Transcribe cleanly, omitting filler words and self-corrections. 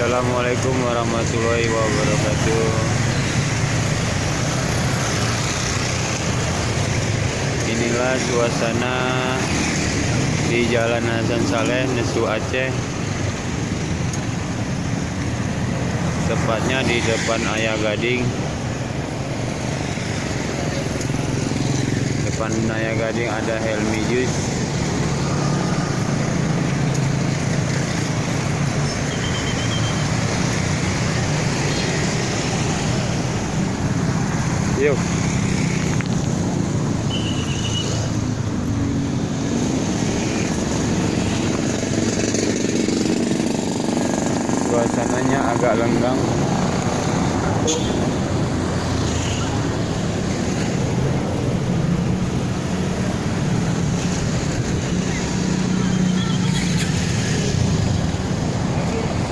Assalamualaikum warahmatullahi wabarakatuh. Inilah suasana di Jalan Hasan Saleh, Nesu Aceh. Tepatnya di depan Ayah Gading. Depan Ayah Gading ada Helmi Jus. Yuk. Suasananya agak lenggang.